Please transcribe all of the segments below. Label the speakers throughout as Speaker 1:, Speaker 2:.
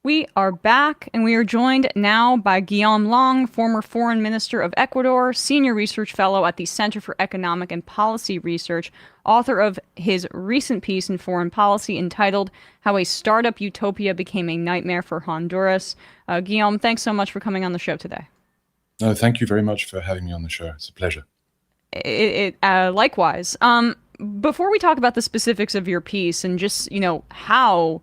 Speaker 1: We are back, and we are joined now by Guillaume Long, former Foreign Minister of Ecuador, Senior Research Fellow at the Center for Economic and Policy Research, author of his recent piece in Foreign Policy entitled How a Startup Utopia Became a Nightmare for Honduras. Guillaume, thanks so much for coming on the show today.
Speaker 2: No, thank you very much for having me on the show. It's a pleasure.
Speaker 1: Likewise. Before we talk about the specifics of your piece and just, how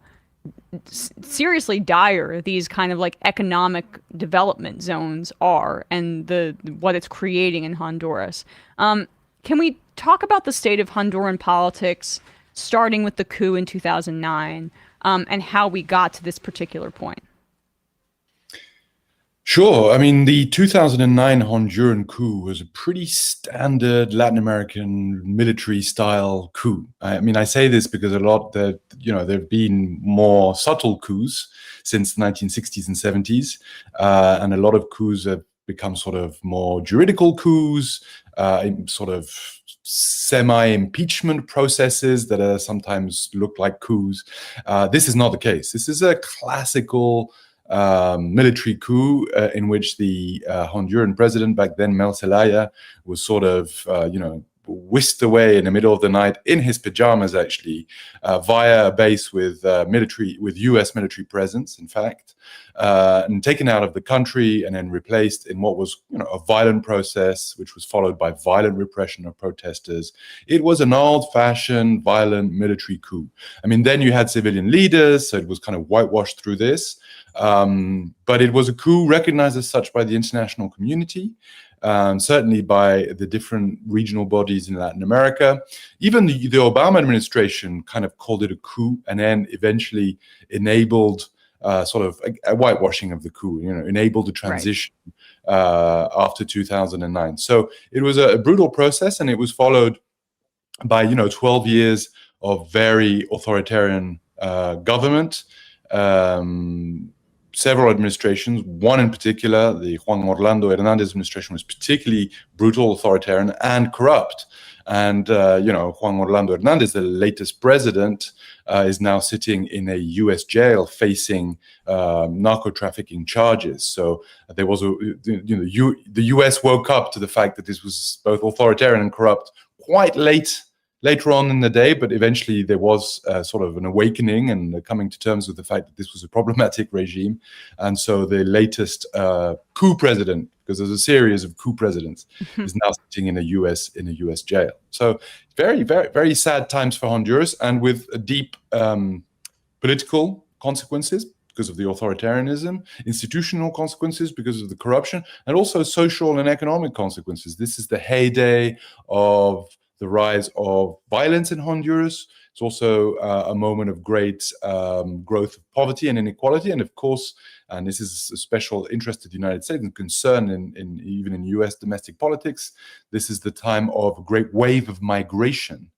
Speaker 1: seriously dire these kind of like economic development zones are and the what it's creating in Honduras. Can we talk about the state of Honduran politics, starting with the coup in 2009, and how we got to this particular point?
Speaker 2: Sure. I mean, the 2009 Honduran coup was a pretty standard Latin American military style coup. I mean, I say this because a lot that, there have been more subtle coups since the 1960s and 70s, and a lot of coups have become sort of more juridical coups, sort of semi-impeachment processes that are sometimes look like coups. This is not the case. This is a classical military coup in which the Honduran president back then, Mel Zelaya, was sort of, whisked away in the middle of the night in his pajamas, actually, via a base with U.S. military presence, in fact, and taken out of the country and then replaced in what was, a violent process, which was followed by violent repression of protesters. It was an old-fashioned, violent military coup. I mean, then you had civilian leaders, so it was kind of whitewashed through this. But it was a coup recognized as such by the international community, certainly by the different regional bodies in Latin America. Even the Obama administration kind of called it a coup and then eventually enabled sort of a whitewashing of the coup, enabled the transition after 2009. So it was a brutal process, and it was followed by, 12 years of very authoritarian government. Several administrations, one in particular, the Juan Orlando Hernandez administration, was particularly brutal, authoritarian, and corrupt. And, Juan Orlando Hernandez, the latest president, is now sitting in a U.S. jail facing narco trafficking charges. So there was the U.S. woke up to the fact that this was both authoritarian and corrupt quite later on in the day, but eventually there was sort of an awakening and coming to terms with the fact that this was a problematic regime. And so the latest coup president, because there's a series of coup presidents, is now sitting in a U.S. jail. So very, very, very sad times for Honduras, and with a deep political consequences because of the authoritarianism, institutional consequences because of the corruption, and also social and economic consequences. This is the heyday of the rise of violence in Honduras. It's also a moment of great growth of poverty and inequality. And of course, and this is a special interest to the United States and concern even in US domestic politics, this is the time of a great wave of migration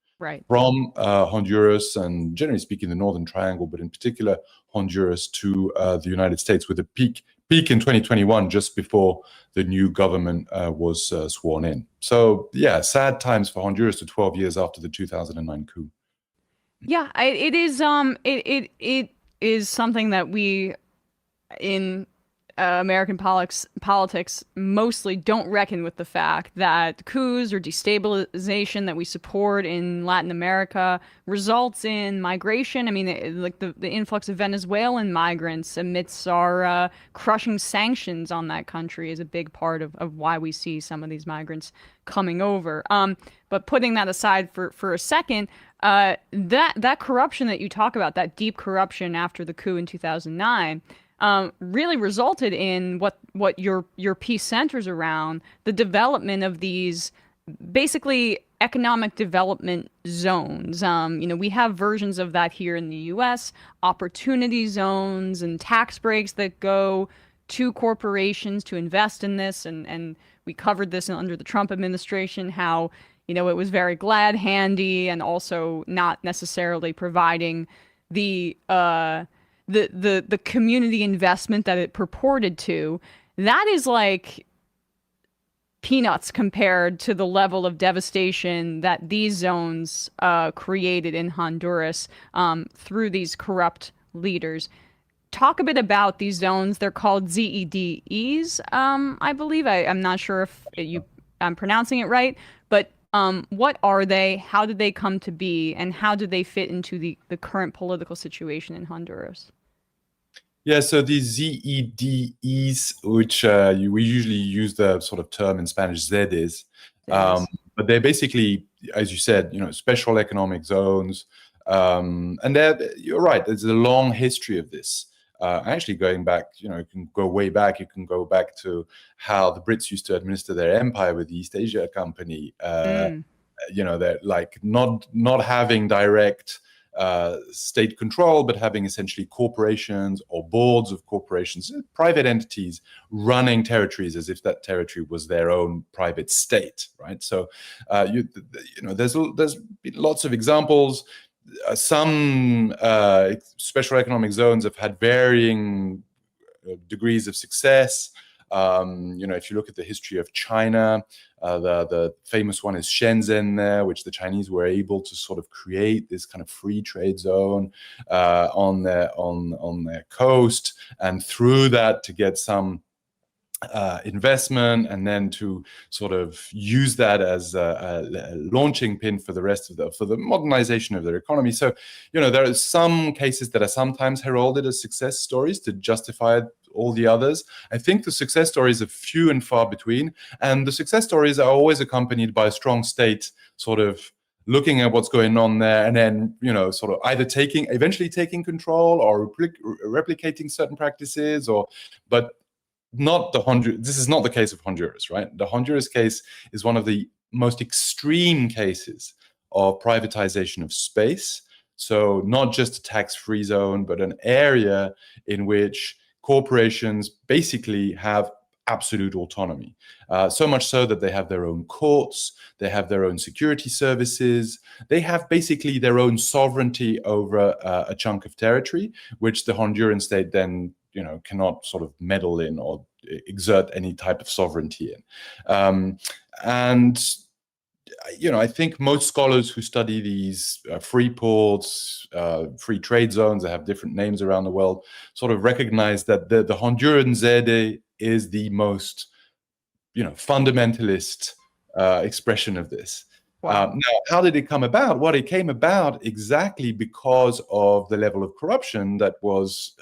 Speaker 2: from Honduras and, generally speaking, the Northern Triangle, but in particular Honduras, to the United States, with a peak in 2021, just before the new government was sworn in. So, yeah, sad times for Honduras to 12 years after the 2009 coup.
Speaker 1: Yeah, it is. It is something that we in American politics mostly don't reckon with, the fact that coups or destabilization that we support in Latin America results in migration. I mean, like the influx of Venezuelan migrants amidst our crushing sanctions on that country is a big part of why we see some of these migrants coming over. But putting that aside for a second, that corruption that you talk about, that deep corruption after the coup in 2009, really resulted in what your piece centers around: the development of these basically economic development zones. We have versions of that here in the U.S., opportunity zones and tax breaks that go to corporations to invest in this. And we covered this under the Trump administration, how, it was very glad handy and also not necessarily providing the community investment that it purported to. That is like peanuts compared to the level of devastation that these zones created in Honduras through these corrupt leaders. talk a bit about these zones? They're called ZEDEs, I believe. I'm not sure if I'm pronouncing it right, but what are they? How did they come to be? And how do they fit into the current political situation in Honduras?
Speaker 2: Yeah, so these ZEDEs, which we usually use the sort of term in Spanish ZEDEs,
Speaker 1: It is.
Speaker 2: but they're basically, as you said, special economic zones, and you're right. There's a long history of this. Actually, going back, you can go way back. You can go back to how the Brits used to administer their empire with the East Asia Company.
Speaker 1: Mm,
Speaker 2: They're like not having direct state control, but having essentially corporations or boards of corporations, private entities running territories as if that territory was their own private state, right? So, there's been lots of examples. Some special economic zones have had varying degrees of success. If you look at the history of China, the famous one is Shenzhen there, which the Chinese were able to sort of create this kind of free trade zone on their coast, and through that to get some investment, and then to sort of use that as a launching pin for the rest of the modernization of their economy. So, there are some cases that are sometimes heralded as success stories to justify all the others. I think the success stories are few and far between, and the success stories are always accompanied by a strong state sort of looking at what's going on there, and then sort of either eventually taking control or replicating certain practices, but not the Honduras. This is not the case of Honduras, right? The Honduras case is one of the most extreme cases of privatization of space. So not just a tax-free zone, but an area in which corporations basically have absolute autonomy. So much so that they have their own courts, they have their own security services, they have basically their own sovereignty over a chunk of territory, which the Honduran state then cannot sort of meddle in or exert any type of sovereignty in. And I think most scholars who study these free ports, free trade zones that have different names around the world, sort of recognize that the Honduran ZD is the most, fundamentalist expression of this.
Speaker 1: wow.
Speaker 2: Now, how did it come about? Well, it came about exactly because of the level of corruption that was,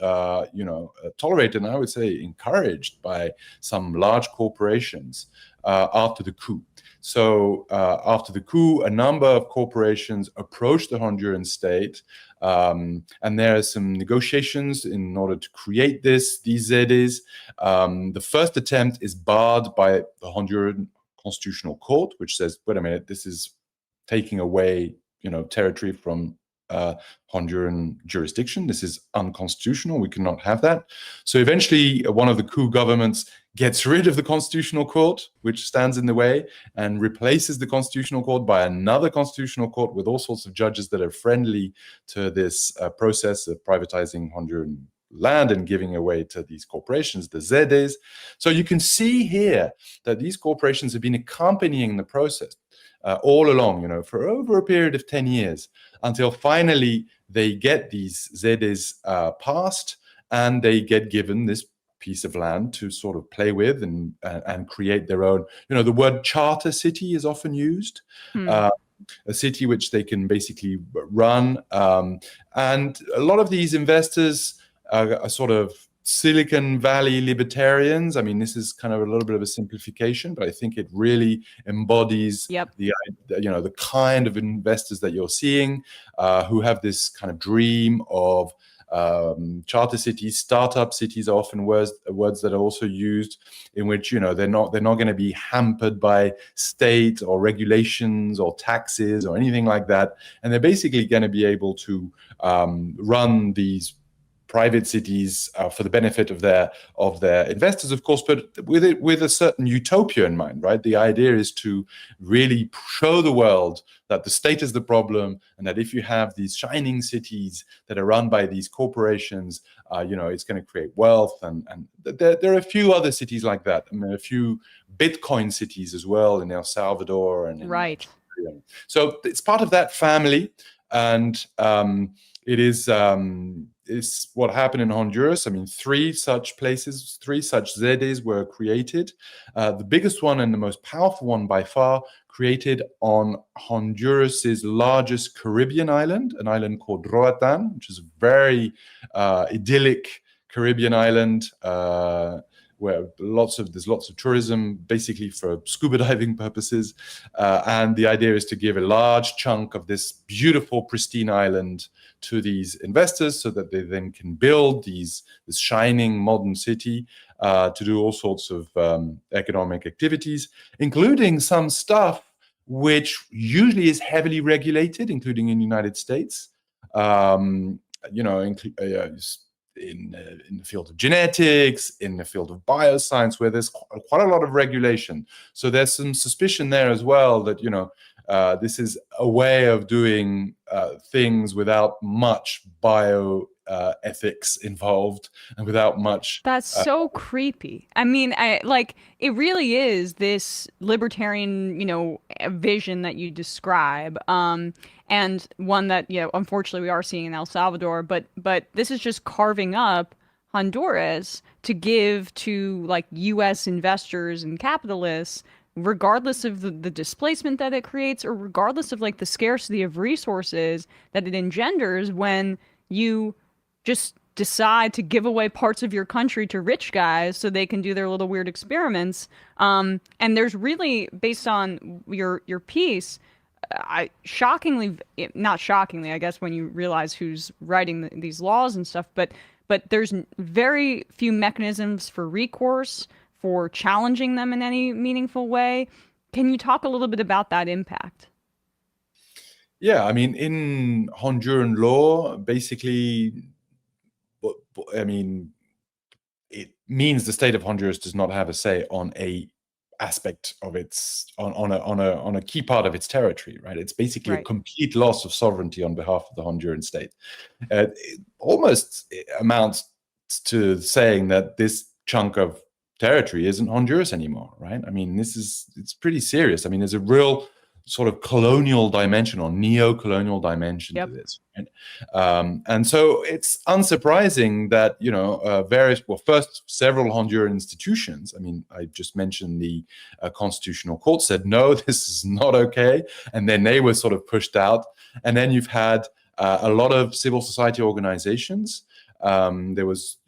Speaker 2: tolerated, and I would say encouraged by some large corporations after the coup. So after the coup, a number of corporations approached the Honduran state, and there are some negotiations in order to create these ZDs. The first attempt is barred by the Honduran Constitutional Court, which says, wait a minute, this is taking away, territory from Honduran jurisdiction. This is unconstitutional. We cannot have that. So eventually, one of the coup governments gets rid of the Constitutional Court, which stands in the way, and replaces the Constitutional Court by another Constitutional Court with all sorts of judges that are friendly to this process of privatizing Honduran land and giving away to these corporations, the ZDs. So you can see here that these corporations have been accompanying the process all along, for over a period of 10 years, until finally they get these ZDs passed, and they get given this piece of land to sort of play with and create their own. The word charter city is often used. A city which they can basically run. And a lot of these investors are sort of Silicon Valley libertarians. I mean, this is kind of a little bit of a simplification, but I think it really embodies the kind of investors that you're seeing, who have this kind of dream of charter cities. Startup cities are often words that are also used, in which they're not going to be hampered by state or regulations or taxes or anything like that, and they're basically going to be able to run these private cities for the benefit of their investors, of course, but with a certain utopia in mind, right? The idea is to really show the world that the state is the problem, and that if you have these shining cities that are run by these corporations, it's going to create wealth. And there are a few other cities like that. I mean, a few Bitcoin cities as well in El Salvador and
Speaker 1: Right.
Speaker 2: So it's part of that family, and it is. is what happened in Honduras. I mean, three such places, three such ZEDEs were created. The biggest one and the most powerful one by far, created on Honduras's largest Caribbean island, an island called Roatan, which is a very idyllic Caribbean island where there's lots of tourism, basically for scuba diving purposes. And the idea is to give a large chunk of this beautiful, pristine island to these investors so that they then can build this shining modern city to do all sorts of economic activities, including some stuff which usually is heavily regulated, including in the United States. You know, in the field of genetics, in the field of bioscience, where there's quite a lot of regulation. So there's some suspicion there as well that, you know, this is a way of doing things without much ethics involved and without much.
Speaker 1: That's so creepy. I mean, it really is this libertarian, vision that you describe. And one that, unfortunately we are seeing in El Salvador, but this is just carving up Honduras to give to like US investors and capitalists, regardless of the displacement that it creates, or regardless of like the scarcity of resources that it engenders when you just decide to give away parts of your country to rich guys so they can do their little weird experiments. And there's really, based on your piece, not shockingly, I guess, when you realize who's writing these laws and stuff, but there's very few mechanisms for recourse, for challenging them in any meaningful way. Can you talk a little bit about that impact?
Speaker 2: Yeah, I mean, in Honduran law, basically, I mean, it means the state of Honduras does not have a say on a aspect of on a key part of its territory, right? It's basically a complete loss of sovereignty on behalf of the Honduran state. It almost amounts to saying that this chunk of territory isn't Honduras anymore, right? I mean, it's pretty serious. I mean, there's a real sort of colonial dimension or neo-colonial dimension to this. Right? And so it's unsurprising that, first several Honduran institutions, I mean, I just mentioned the Constitutional Court said, no, this is not okay. And then they were sort of pushed out. And then you've had a lot of civil society organizations. There was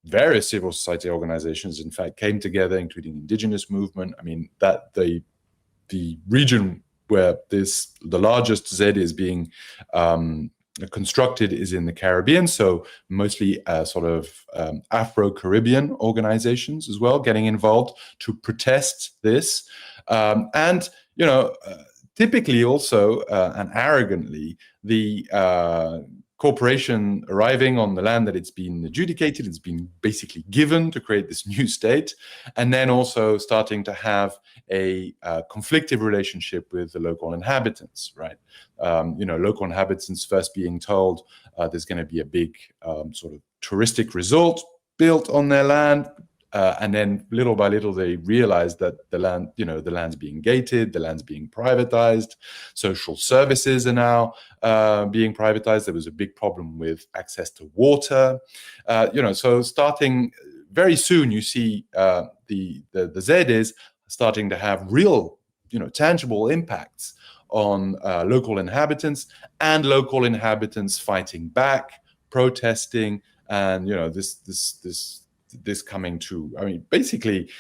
Speaker 2: various civil society organizations, in fact, came together, including indigenous movement. I mean, that the region where the largest Z is being constructed is in the Caribbean, so mostly sort of Afro-Caribbean organizations as well getting involved to protest this. And, typically also and arrogantly, the corporation arriving on the land that it's been adjudicated, it's been basically given to create this new state, and then also starting to have a conflictive relationship with the local inhabitants, right? Local inhabitants first being told there's going to be a big sort of touristic resort built on their land, and then little by little they realize that the land's being gated, the land's being privatized, social services are now being privatized. There was a big problem with access to water. So starting very soon, you see the ZEDs starting to have real, tangible impacts on local inhabitants, and local inhabitants fighting back, protesting, and this coming to, I mean, basically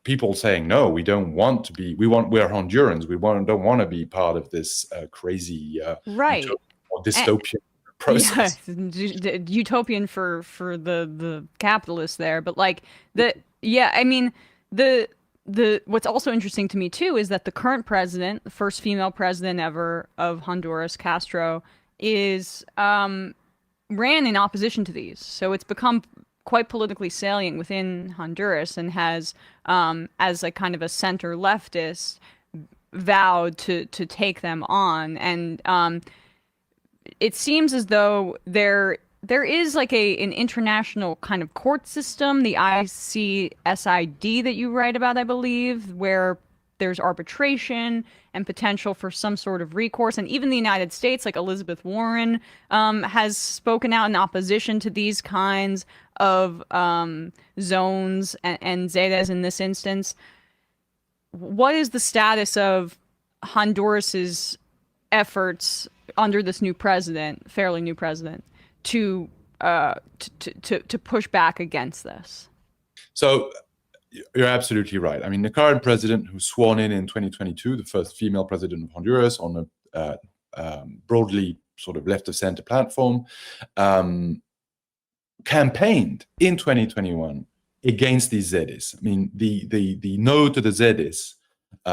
Speaker 2: people saying, no, we don't want to be, we're Hondurans, don't want to be part of this crazy
Speaker 1: right
Speaker 2: or dystopian process.
Speaker 1: Yeah, utopian for the capitalists there, but like I mean, the what's also interesting to me too is that the current president, the first female president ever of Honduras, Castro, is ran in opposition to these, so it's become quite politically salient within Honduras, and has, as a kind of a center leftist, vowed to take them on. And it seems as though there is like an international kind of court system, the ICSID that you write about, I believe, where there's arbitration and potential for some sort of recourse. And even the United States, like Elizabeth Warren, has spoken out in opposition to these kinds of zones and zetas in this instance. What is the status of Honduras's efforts under this new president, fairly new president, to push back against this?
Speaker 2: So you're absolutely right. I mean, the current president, who's sworn in 2022, the first female president of Honduras on a broadly sort of left of center platform, campaigned in 2021 against these ZEDs. I mean, the no to the ZEDs,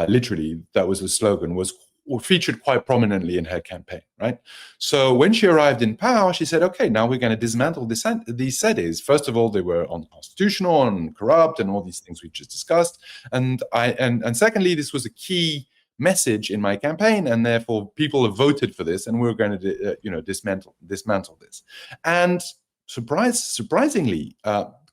Speaker 2: literally, that was the slogan, was featured quite prominently in her campaign, right? So when she arrived in power, she said, okay, now we're going to dismantle these ZEDs. First of all, they were unconstitutional and corrupt and all these things we just discussed. And secondly, this was a key message in my campaign, and therefore people have voted for this, and we're going to dismantle this. And surprisingly,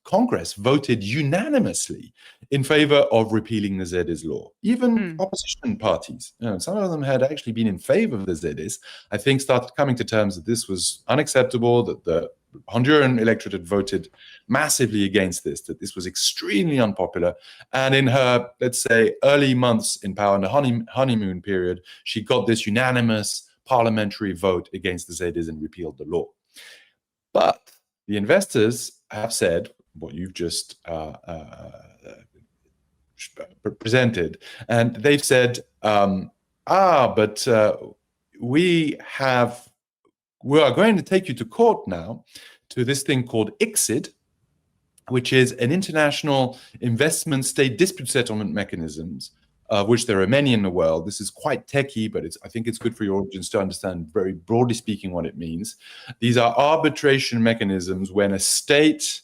Speaker 2: Congress voted unanimously in favor of repealing the ZEDs law. Even opposition parties, some of them had actually been in favor of the ZEDs, I think started coming to terms that this was unacceptable, that the Honduran electorate had voted massively against this, that this was extremely unpopular. And in her, let's say, early months in power, in the honeymoon period, she got this unanimous parliamentary vote against the ZEDs and repealed the law. But the investors have said what you've just presented, and they've said, but we are going to take you to court now to this thing called ICSID, which is an international investment state dispute settlement mechanisms, of which there are many in the world. This is quite techy, but I think it's good for your audience to understand, very broadly speaking, what it means. These are arbitration mechanisms when a state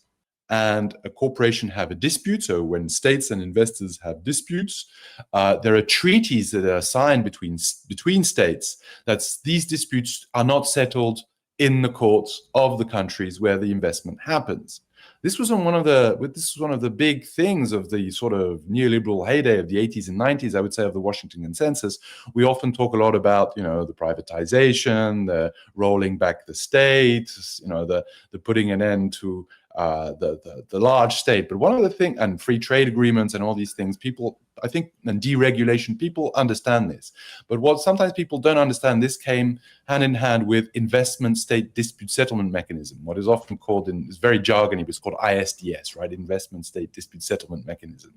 Speaker 2: and a corporation have a dispute. So when states and investors have disputes, there are treaties that are signed between states that these disputes are not settled in the courts of the countries where the investment happens. This was one of the big things of the sort of neoliberal heyday of the 80s and 90s, I would say, of the Washington Consensus. We often talk a lot about, the privatization, the rolling back the state, the putting an end to the large state. But one of the things, and free trade agreements and all these things, people, I think, and deregulation, people understand this. But what sometimes people don't understand, this came hand in hand with investment state dispute settlement mechanism, what is often called, it's very jargony, but it's called ISDS, right? Investment state dispute settlement mechanism.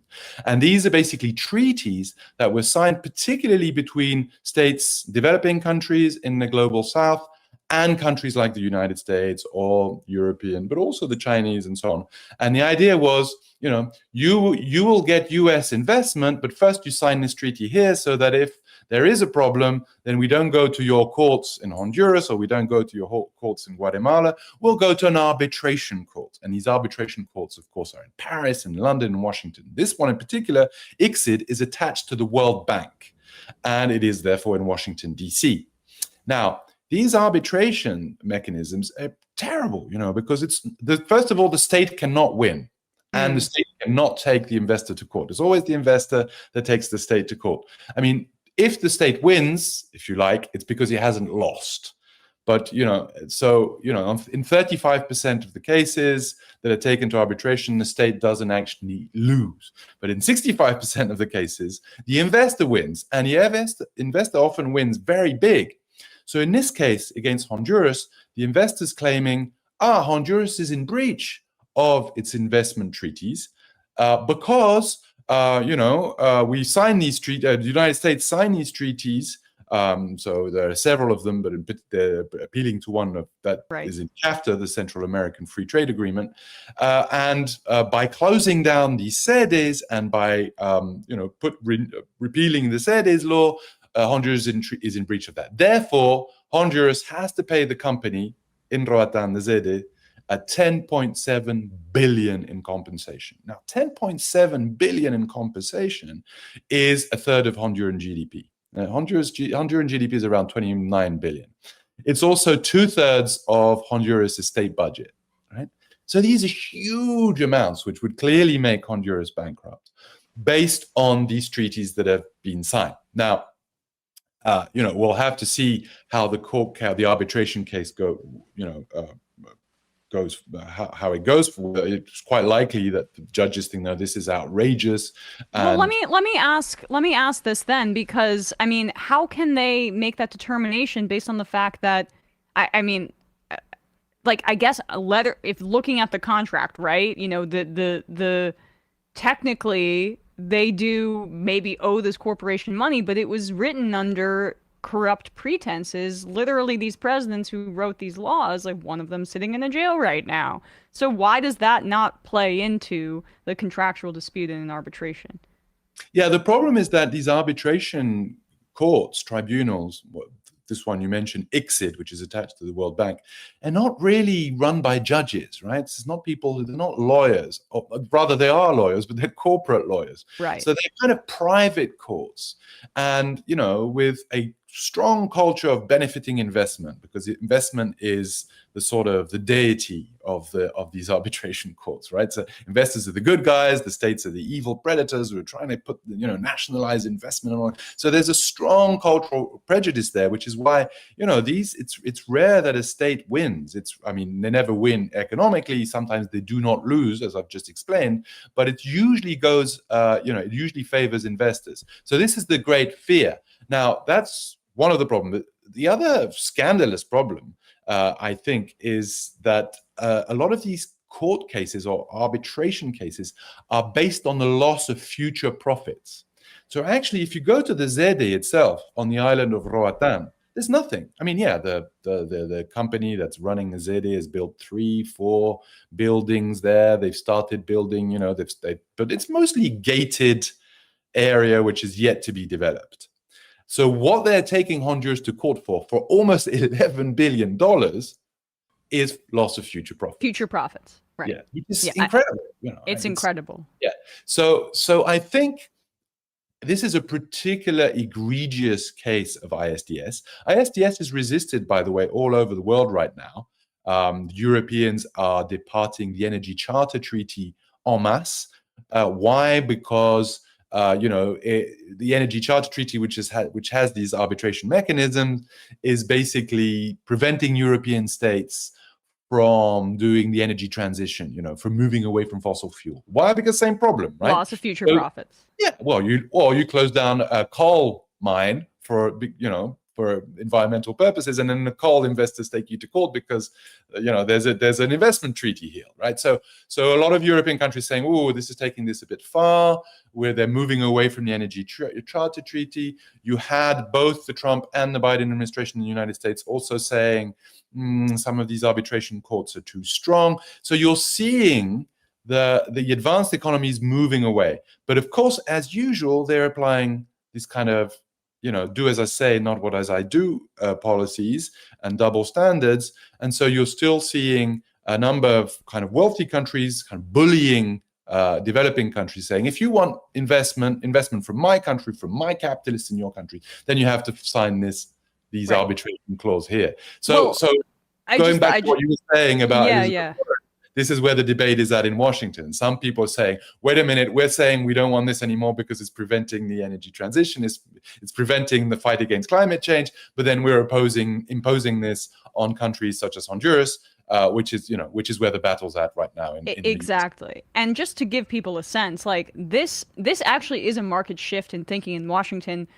Speaker 2: And these are basically treaties that were signed particularly between states, developing countries in the global south, and countries like the United States or European, but also the Chinese and so on. And the idea was, you will get US investment, but first you sign this treaty here so that if there is a problem, then we don't go to your courts in Honduras or we don't go to your courts in Guatemala. We'll go to an arbitration court. And these arbitration courts, of course, are in Paris and London and Washington. This one in particular, ICSID, is attached to the World Bank, and it is therefore in Washington, D.C. Now, these arbitration mechanisms are terrible, because first of all, the state cannot win, and the state cannot take the investor to court. It's always the investor that takes the state to court. I mean, if the state wins, if you like, it's because it hasn't lost. But, in 35% of the cases that are taken to arbitration, the state doesn't actually lose. But in 65% of the cases, the investor wins, and the investor often wins very big. So in this case, against Honduras, the investors claiming, Honduras is in breach of its investment treaties because, we signed these treaties, the United States signed these treaties. So there are several of them, but they're appealing to one that is in CAFTA, the Central American Free Trade Agreement. And by closing down the CEDs and by, repealing the CEDs law, Honduras is in breach of that. Therefore, Honduras has to pay the company in Roatan, the ZD, a 10.7 billion in compensation. Now, 10.7 billion in compensation is a third of Honduran GDP. Honduran GDP is around 29 billion. It's also 2/3 of Honduras' state budget, right? So these are huge amounts, which would clearly make Honduras bankrupt. based on these treaties that have been signed. Now, we'll have to see how the arbitration case goes, how it goes. It's quite likely that the judges think, no, this is outrageous.
Speaker 1: Well, let me ask this then, because I mean, how can they make that determination based on the fact that I mean, like, I guess a letter, if looking at the contract, right? The technically they do maybe owe this corporation money, but it was written under corrupt pretenses. Literally, these presidents who wrote these laws, like one of them sitting in a jail right now. So why does that not play into the contractual dispute in an arbitration?
Speaker 2: Yeah, the problem is that these arbitration courts, tribunals, this one you mentioned, ICSID, which is attached to the World Bank, are not really run by judges, right? It's not people, they're not lawyers, or rather they are lawyers, but they're corporate lawyers.
Speaker 1: Right.
Speaker 2: So they're kind of private courts, and, with a strong culture of benefiting investment, because investment is the deity of these arbitration courts, right? So investors are the good guys, the states are the evil predators who are trying to put nationalize investment and all. So there's a strong cultural prejudice there, which is why it's rare that a state wins. They never win economically. Sometimes they do not lose, as I've just explained, but it usually goes it usually favors investors. So this is the great fear. Now, that's one of the problems. The other scandalous problem, I think, is that a lot of these court cases or arbitration cases are based on the loss of future profits. So actually, if you go to the Zede itself on the island of Roatan, there's nothing. I mean, yeah, the company that's running the Zede has built 3-4 buildings there. They've started building, but it's mostly gated area which is yet to be developed. So what they're taking Honduras to court for almost $11 billion is loss of future profits.
Speaker 1: Future profits, right?
Speaker 2: Yeah, it's incredible.
Speaker 1: It's incredible.
Speaker 2: Yeah. So I think this is a particular egregious case of ISDS. ISDS is resisted, by the way, all over the world right now. Europeans are departing the Energy Charter Treaty en masse. Why? Because the Energy Charter Treaty, which has these arbitration mechanisms, is basically preventing European states from doing the energy transition, from moving away from fossil fuel. Why? Because same problem, right?
Speaker 1: Loss of future profits.
Speaker 2: Yeah. Well, you close down a coal mine for environmental purposes, and then the coal investors take you to court because there's an investment treaty here, right? So a lot of European countries saying, "Oh, this is taking this a bit far," where they're moving away from the Energy Charter Treaty. You had both the Trump and the Biden administration in the United States also saying some of these arbitration courts are too strong. So you're seeing the advanced economies moving away, but of course, as usual, they're applying this kind of do as I say, not what as I do policies and double standards. And so you're still seeing a number of kind of wealthy countries kind of bullying developing countries, saying, if you want investment from my country, from my capitalists in your country, then you have to sign these
Speaker 1: right.
Speaker 2: arbitration clause here. So going back to what you were saying about this is where the debate is at in Washington. Some people are saying, wait a minute, we're saying we don't want this anymore because it's preventing the energy transition, it's preventing the fight against climate change, but then we're imposing this on countries such as Honduras, which is where the battle's at right now.
Speaker 1: Exactly. And just to give people a sense, like this actually is a market shift in thinking in Washington.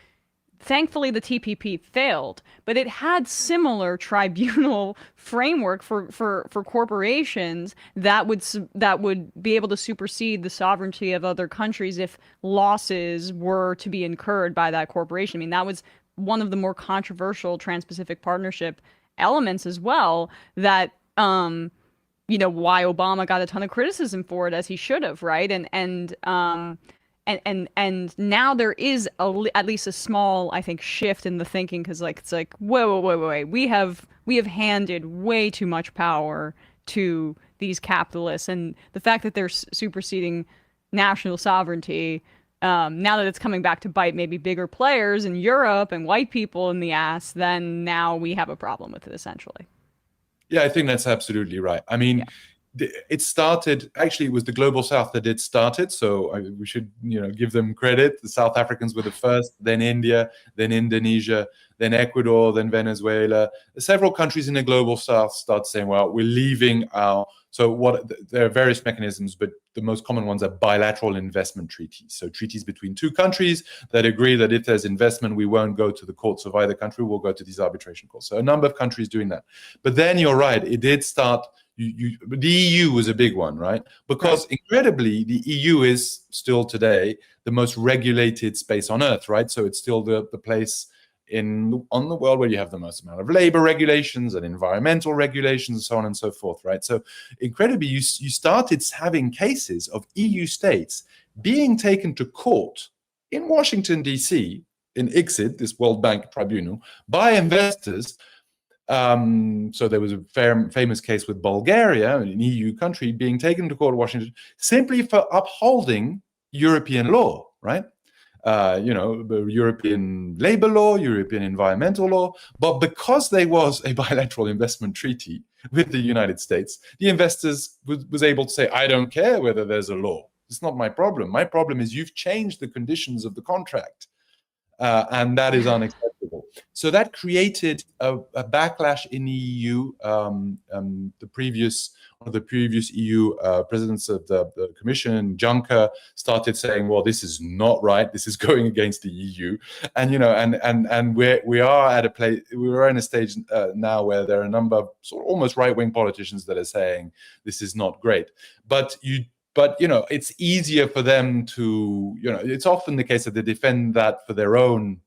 Speaker 1: Thankfully, the TPP failed, but it had similar tribunal framework for corporations that would be able to supersede the sovereignty of other countries if losses were to be incurred by that corporation. I mean, that was one of the more controversial Trans-Pacific Partnership elements as well, that why Obama got a ton of criticism for it, as he should have, right? And now there is at least a small, I think, shift in the thinking, because it's like wait, we have handed way too much power to these capitalists, and the fact that they're superseding national sovereignty, now that it's coming back to bite maybe bigger players in Europe and white people in the ass, then now we have a problem with it, essentially.
Speaker 2: Yeah, I think that's absolutely right. I mean, it started, actually it was the global south that did start it, so we should give them credit. The South Africans were the first, then India, then Indonesia, then Ecuador, then Venezuela. Several countries in the global south start saying, well, we're leaving our, there are various mechanisms, but the most common ones are bilateral investment treaties. So treaties between two countries that agree that if there's investment, we won't go to the courts of either country, we'll go to these arbitration courts. So a number of countries doing that. But then you're right, it did start, the EU was a big one, right? Because incredibly, the EU is still today the most regulated space on earth, right? So it's still the place on the world where you have the most amount of labor regulations and environmental regulations and so on and so forth, right? So incredibly, you started having cases of EU states being taken to court in Washington, D.C., in ICSID, this World Bank tribunal, by investors. So there was a famous case with Bulgaria, an EU country, being taken to court in Washington simply for upholding European law, right? European labor law, European environmental law, but because there was a bilateral investment treaty with the United States, the investors was able to say, I don't care whether there's a law. It's not my problem. My problem is you've changed the conditions of the contract. And that is unacceptable. So that created a backlash in the EU. One of the previous EU presidents of the Commission, Juncker, started saying, "Well, this is not right. This is going against the EU." And we are at a place. We are in a stage now where there are a number of sort of almost right-wing politicians that are saying this is not great. But it's easier for them to, it's often the case that they defend that for their own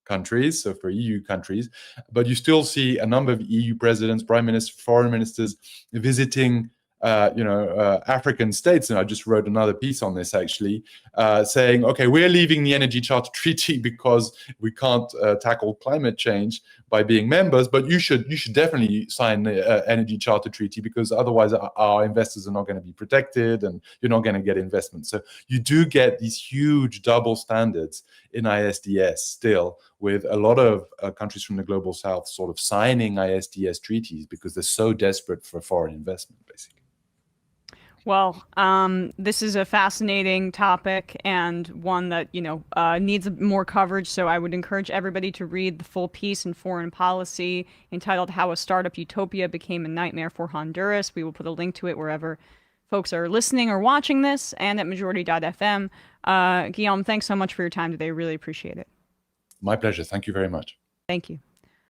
Speaker 2: countries, so for EU countries, but you still see a number of EU presidents, prime ministers, foreign ministers visiting African states. And I just wrote another piece on this, actually, saying, okay, we're leaving the Energy Charter Treaty because we can't tackle climate change by being members, but you should definitely sign the Energy Charter Treaty, because otherwise our investors are not going to be protected and you're not going to get investment. So you do get these huge double standards in ISDS still, with a lot of countries from the global south sort of signing ISDS treaties because they're so desperate for foreign investment, basically.
Speaker 1: Well, this is a fascinating topic and one that, needs more coverage. So I would encourage everybody to read the full piece in Foreign Policy entitled How a Startup Utopia Became a Nightmare for Honduras. We will put a link to it wherever folks are listening or watching this, and at majority.fm. Guillaume, thanks so much for your time today. Really appreciate it.
Speaker 2: My pleasure. Thank you very much.
Speaker 1: Thank you.